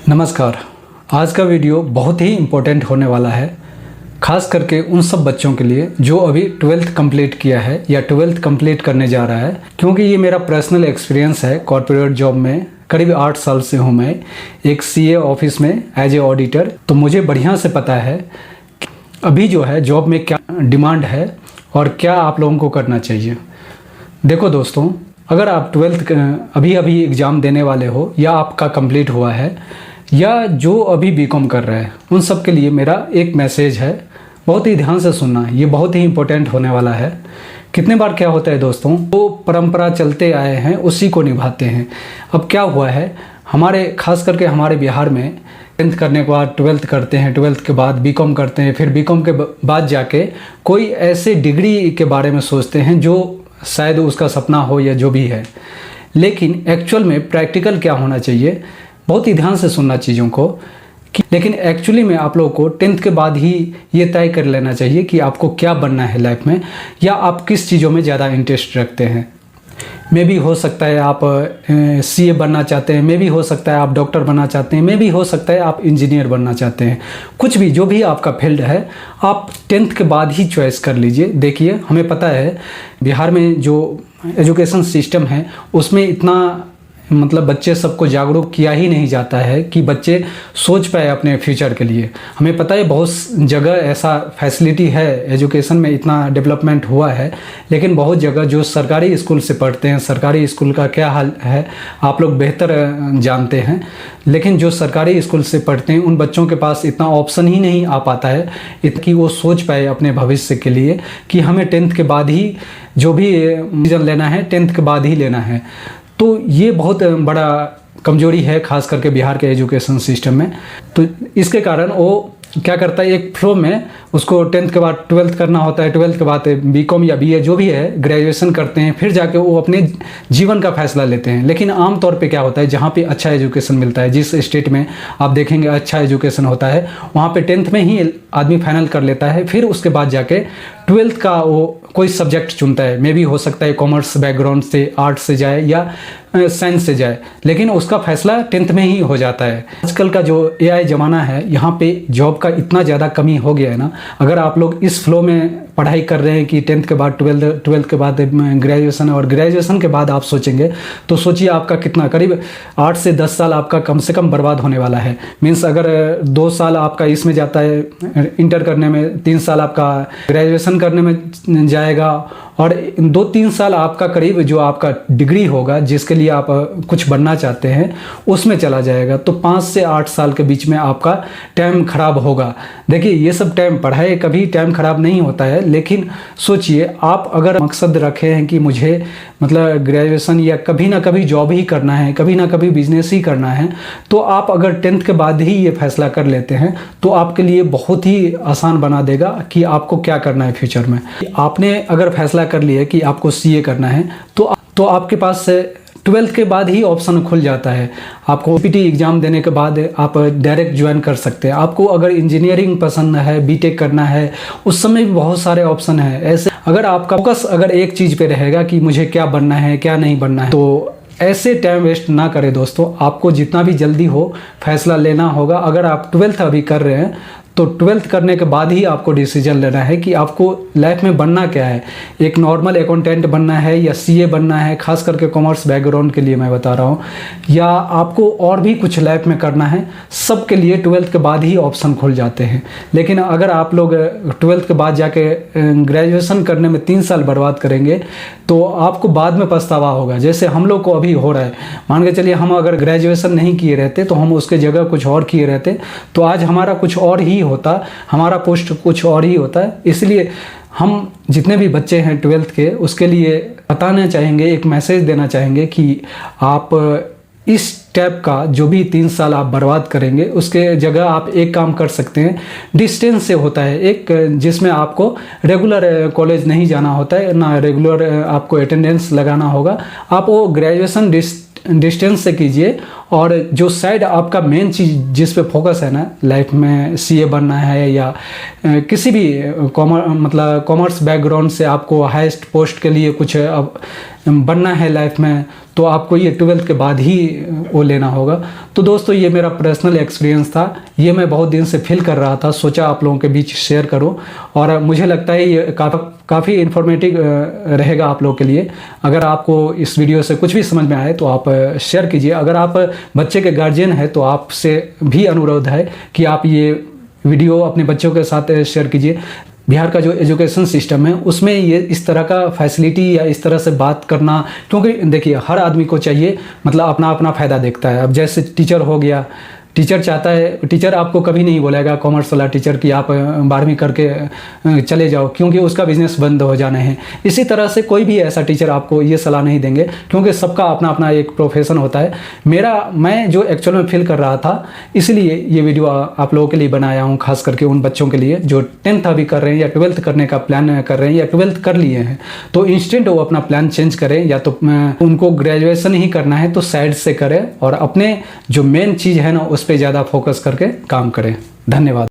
नमस्कार। आज का वीडियो बहुत ही इम्पोर्टेंट होने वाला है, खास करके उन सब बच्चों के लिए जो अभी 12th कंप्लीट किया है या 12th कंप्लीट करने जा रहा है। क्योंकि ये मेरा पर्सनल एक्सपीरियंस है। कॉर्पोरेट जॉब में करीब 8 साल से हूँ मैं एक सीए ऑफिस में एज ए ऑडिटर। तो मुझे बढ़िया से पता है कि अभी जो है जॉब में क्या डिमांड है और क्या आप लोगों को करना चाहिए। देखो दोस्तों, अगर आप 12th अभी एग्ज़ाम देने वाले हो या आपका कंप्लीट हुआ है या जो अभी बीकॉम कर रहे हैं, उन सब के लिए मेरा एक मैसेज है, बहुत ही ध्यान से सुनना। ये बहुत ही इम्पोर्टेंट होने वाला है। कितने बार क्या होता है दोस्तों, तो परंपरा चलते आए हैं उसी को निभाते हैं। अब क्या हुआ है, हमारे खास करके हमारे बिहार में 10th करने के बाद 12th करते हैं, 12th के बाद बीकॉम करते हैं, फिर बीकॉम के बाद जाके कोई ऐसे डिग्री के बारे में सोचते हैं जो शायद उसका सपना हो या जो भी है। लेकिन एक्चुअल में प्रैक्टिकल क्या होना चाहिए, बहुत ही ध्यान से सुनना चीज़ों को। लेकिन एक्चुअली में आप लोगों को 10th के बाद ही ये तय कर लेना चाहिए कि आपको क्या बनना है लाइफ में, या आप किस चीज़ों में ज़्यादा इंटरेस्ट रखते हैं। मे भी हो सकता है आप सीए बनना चाहते हैं, मे भी हो सकता है आप डॉक्टर बनना चाहते हैं, मे भी हो सकता है आप इंजीनियर बनना चाहते हैं। कुछ भी जो भी आपका फील्ड है, आप 10th के बाद ही चॉइस कर लीजिए। देखिए, हमें पता है बिहार में जो एजुकेशन सिस्टम है उसमें इतना बच्चे सबको जागरूक किया ही नहीं जाता है कि बच्चे सोच पाए अपने फ्यूचर के लिए। हमें पता है बहुत जगह ऐसा फैसिलिटी है, एजुकेशन में इतना डेवलपमेंट हुआ है, लेकिन बहुत जगह जो सरकारी स्कूल से पढ़ते हैं, सरकारी स्कूल का क्या हाल है आप लोग बेहतर जानते हैं। लेकिन जो सरकारी स्कूल से पढ़ते हैं उन बच्चों के पास इतना ऑप्शन ही नहीं आ पाता है कि वो सोच पाए अपने भविष्य के लिए कि हमें 10th के बाद ही जो भी डिसीजन लेना है 10th के बाद ही लेना है। तो ये बहुत बड़ा कमजोरी है खास करके बिहार के एजुकेशन सिस्टम में। तो इसके कारण वो क्या करता है, एक फ्लो में उसको 10th के बाद 12th करना होता है, 12th के बाद बीकॉम या बीए जो भी है ग्रेजुएशन करते हैं, फिर जाके वो अपने जीवन का फैसला लेते हैं। लेकिन आम तौर पे क्या होता है, जहाँ पे अच्छा एजुकेशन मिलता है, जिस स्टेट में आप देखेंगे अच्छा एजुकेशन होता है, वहाँ पे 10th में ही आदमी फाइनल कर लेता है। फिर उसके बाद जाके 12th का वो कोई सब्जेक्ट चुनता है। मे भी हो सकता है कॉमर्स बैकग्राउंड से, आर्ट्स से जाए या साइंस से जाए, लेकिन उसका फैसला 10th में ही हो जाता है। आजकल का जो एआई ज़माना है, यहाँ पे जॉब का इतना ज़्यादा कमी हो गया है ना। अगर आप लोग इस फ्लो में पढ़ाई कर रहे हैं कि 10th के बाद 12th के बाद ग्रेजुएशन, और ग्रेजुएशन के बाद आप सोचेंगे तो सोचिए आपका कितना, करीब 8 से 10 साल आपका कम से कम बर्बाद होने वाला है। मीन्स अगर 2 साल आपका इसमें जाता है इंटर करने में, 3 साल आपका ग्रेजुएशन करने में जाएगा, और 2-3 साल आपका करीब जो आपका डिग्री होगा जिसके लिए आप कुछ बनना चाहते हैं उसमें चला जाएगा। तो 5 से 8 साल के बीच में आपका टाइम खराब होगा। देखिए, ये सब टाइम, पढ़ाई कभी टाइम खराब नहीं होता है, लेकिन सोचिए आप अगर मकसद रखे हैं कि मुझे ग्रेजुएशन या कभी ना कभी जॉब ही करना है, कभी ना कभी बिजनेस ही करना है, तो आप अगर 10th के बाद ही ये फैसला कर लेते हैं तो आपके लिए बहुत ही आसान बना देगा कि आपको क्या करना है फ्यूचर में। आपने अगर फैसला कर लिया कि आपको सीए करना है तो आपके पास 12th के बाद ही ऑप्शन खुल जाता है। आपको पीटी एग्ज़ाम देने के बाद आप डायरेक्ट ज्वाइन कर सकते हैं। आपको अगर इंजीनियरिंग पसंद है, बीटेक करना है, उस समय भी बहुत सारे ऑप्शन है। ऐसे अगर आपका फोकस अगर एक चीज़ पे रहेगा कि मुझे क्या बनना है क्या नहीं बनना है, तो ऐसे टाइम वेस्ट ना करें दोस्तों। आपको जितना भी जल्दी हो फैसला लेना होगा। अगर आप 12th अभी कर रहे हैं तो 12th करने के बाद ही आपको डिसीजन लेना है कि आपको लाइफ में बनना क्या है। एक नॉर्मल अकाउंटेंट बनना है या सीए बनना है, खास करके कॉमर्स बैकग्राउंड के लिए मैं बता रहा हूँ, या आपको और भी कुछ लाइफ में करना है, सब के लिए 12th के बाद ही ऑप्शन खुल जाते हैं। लेकिन अगर आप लोग 12th के बाद जाके ग्रेजुएशन करने में 3 साल बर्बाद करेंगे तो आपको बाद में पछतावा होगा, जैसे हम लोग को अभी हो रहा है। मान के चलिए हम अगर ग्रेजुएशन नहीं किए रहते तो हम उसके जगह कुछ और किए रहते तो आज हमारा कुछ और ही होता, हमारा पोस्ट कुछ और ही होता है। इसलिए हम जितने भी बच्चे हैं 12th के, उसके लिए बताना चाहेंगे, एक मैसेज देना चाहेंगे कि आप इस टाइप का जो भी 3 साल आप बर्बाद करेंगे उसके जगह आप एक काम कर सकते हैं। डिस्टेंस से होता है एक, जिसमें आपको रेगुलर कॉलेज नहीं जाना होता है, ना रेगुलर आपको अटेंडेंस लगाना होगा। आप वो ग्रेजुएशन डिस्टेंस से कीजिए और जो साइड आपका मेन चीज़ जिस पे फोकस है ना लाइफ में, सीए बनना है या किसी भी कॉमर्स बैकग्राउंड से आपको हाईएस्ट पोस्ट के लिए कुछ अब बनना है लाइफ में, तो आपको ये 12th के बाद ही वो लेना होगा। तो दोस्तों ये मेरा पर्सनल एक्सपीरियंस था, ये मैं बहुत दिन से फील कर रहा था, सोचा आप लोगों के बीच शेयर करूं और मुझे लगता है ये काफ़ी इन्फॉर्मेटिव रहेगा आप लोगों के लिए। अगर आपको इस वीडियो से कुछ भी समझ में आए तो आप शेयर कीजिए। अगर आप बच्चे के गार्जियन हैं तो आपसे भी अनुरोध है कि आप ये वीडियो अपने बच्चों के साथ शेयर कीजिए। बिहार का जो एजुकेशन सिस्टम है उसमें ये इस तरह का फैसिलिटी या इस तरह से बात करना, क्योंकि देखिए हर आदमी को चाहिए अपना अपना फ़ायदा देखता है। अब जैसे टीचर हो गया, टीचर चाहता है, टीचर आपको कभी नहीं बोलेगा कॉमर्स वाला टीचर कि आप 12वीं करके चले जाओ, क्योंकि उसका बिजनेस बंद हो जाने हैं। इसी तरह से कोई भी ऐसा टीचर आपको ये सलाह नहीं देंगे, क्योंकि सबका अपना अपना एक प्रोफेशन होता है। मैं जो एक्चुअल में फील कर रहा था, इसलिए ये वीडियो आप लोगों के लिए बनाया हूँ, खास करके उन बच्चों के लिए जो 10th अभी कर रहे हैं या 12th करने का प्लान कर रहे हैं या 12th कर लिए हैं। तो इंस्टेंट वो अपना प्लान चेंज करें, या तो उनको ग्रेजुएशन ही करना है तो साइड से करें और अपने जो मेन चीज़ है ना उस पे ज़्यादा फोकस करके काम करें। धन्यवाद।